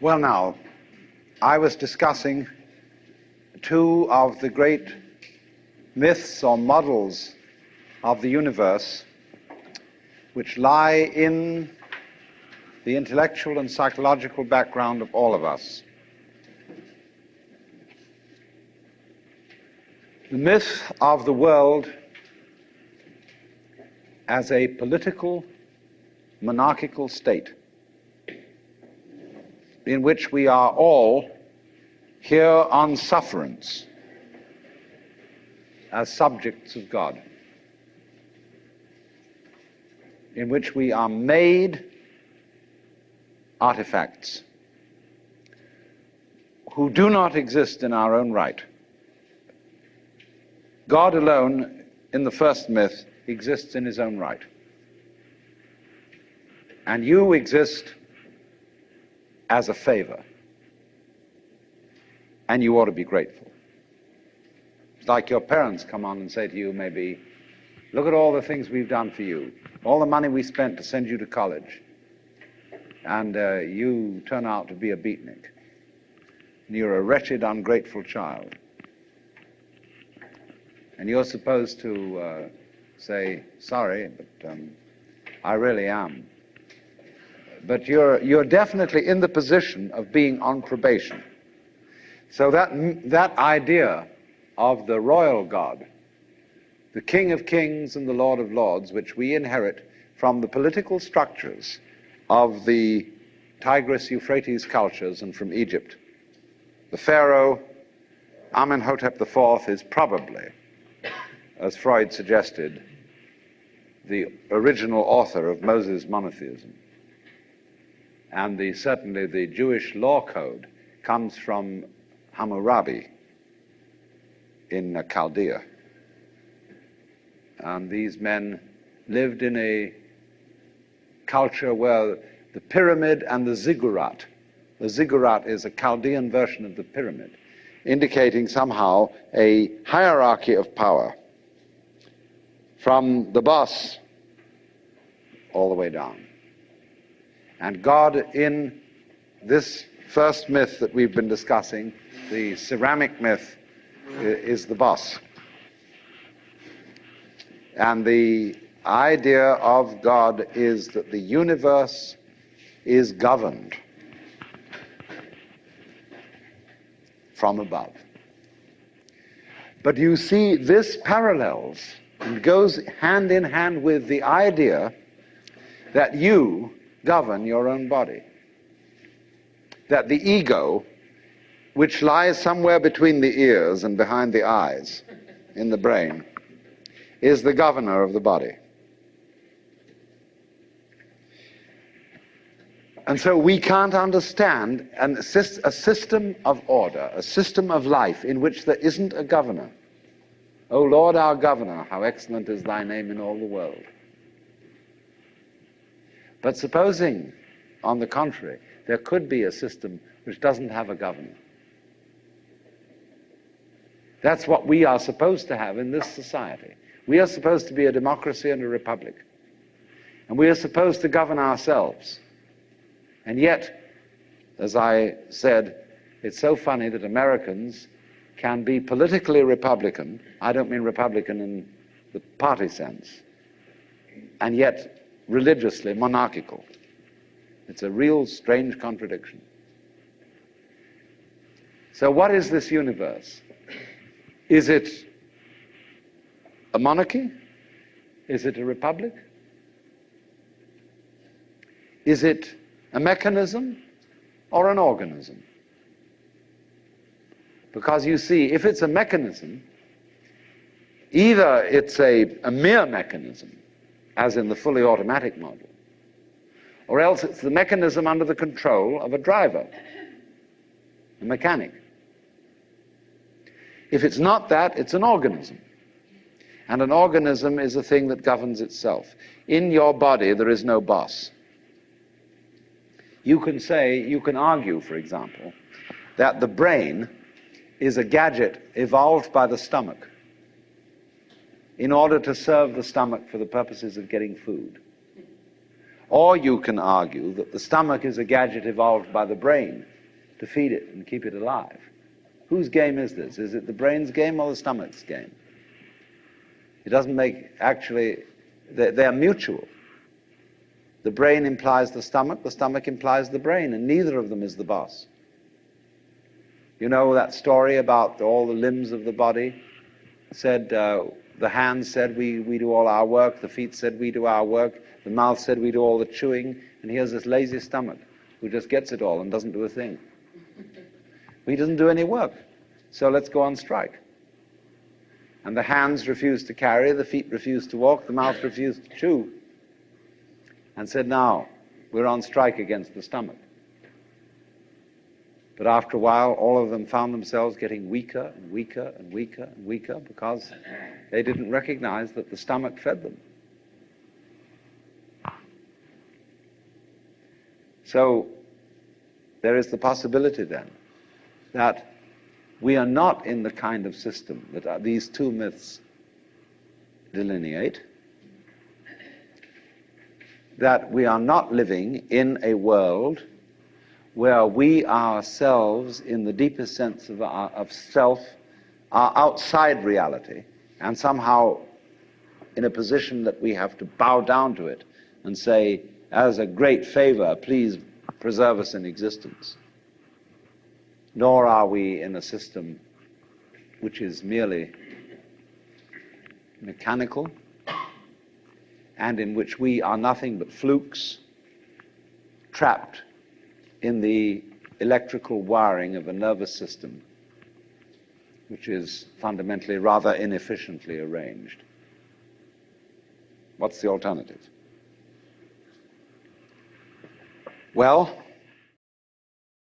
Well, now, I was discussing two of the great myths or models of the universe which lie in the intellectual and psychological background of all of us. The myth of the world as a political, monarchical state in which we are all here on sufferance as subjects of God, in which we are made artifacts who do not exist in our own right. God alone, in the first myth, exists in his own right. And you exist as a favor. And you ought to be grateful. It's like your parents come on and say to you, maybe, look at all the things we've done for you, all the money we spent to send you to college, and you turn out to be a beatnik. And you're a wretched, ungrateful child. And you're supposed to say, sorry, but I really am. But you're definitely in the position of being on probation. So that idea of the royal God, the King of Kings and the Lord of Lords, which we inherit from the political structures of the Tigris-Euphrates cultures and from Egypt. The Pharaoh, Amenhotep IV, is probably, as Freud suggested, the original author of Moses' monotheism. And certainly the Jewish law code comes from Hammurabi in Chaldea. And these men lived in a culture where the pyramid and the ziggurat is a Chaldean version of the pyramid, indicating somehow a hierarchy of power from the boss all the way down. And God, in this first myth that we've been discussing, the ceramic myth, is the boss. And the idea of God is that the universe is governed from above. But you see, this parallels and goes hand in hand with the idea that you govern your own body. That the ego, which lies somewhere between the ears and behind the eyes in the brain, is the governor of the body. And so we can't understand a system of order, a system of life in which there isn't a governor. O Lord our governor, how excellent is thy name in all the world. But supposing, on the contrary, there could be a system which doesn't have a governor. That's what we are supposed to have in this society. We are supposed to be a democracy and a republic. And we are supposed to govern ourselves. And yet, as I said, it's so funny that Americans can be politically Republican. I don't mean Republican in the party sense. And yet, religiously monarchical. It's a real strange contradiction. So what is this universe? Is it a monarchy? Is it a republic? Is it a mechanism or an organism? Because you see, if it's a mechanism, either it's a mere mechanism, as in the fully automatic model, or else it's the mechanism under the control of a driver, a mechanic. If it's not that, it's an organism. And an organism is a thing that governs itself. In your body, there is no boss. You can argue, for example, that the brain is a gadget evolved by the stomach in order to serve the stomach for the purposes of getting food. Or you can argue that the stomach is a gadget evolved by the brain to feed it and keep it alive. Whose game is this? Is it the brain's game or the stomach's game? It doesn't make, actually, they're mutual. The brain implies the stomach implies the brain, and neither of them is the boss. You know that story about all the limbs of the body? Said, the hands said, we do all our work, the feet said, we do our work, the mouth said, we do all the chewing, and here's this lazy stomach who just gets it all and doesn't do a thing. He doesn't do any work, so let's go on strike. And the hands refused to carry, the feet refused to walk, the mouth refused to chew, and said, now, we're on strike against the stomach. But after a while, all of them found themselves getting weaker and weaker and weaker and weaker because they didn't recognize that the stomach fed them. So there is the possibility then that we are not in the kind of system that these two myths delineate, that we are not living in a world where we ourselves, in the deepest sense of self, are outside reality and somehow in a position that we have to bow down to it and say, as a great favor, please preserve us in existence. Nor are we in a system which is merely mechanical and in which we are nothing but flukes trapped in the electrical wiring of a nervous system which is fundamentally rather inefficiently arranged. What's the alternative? Well,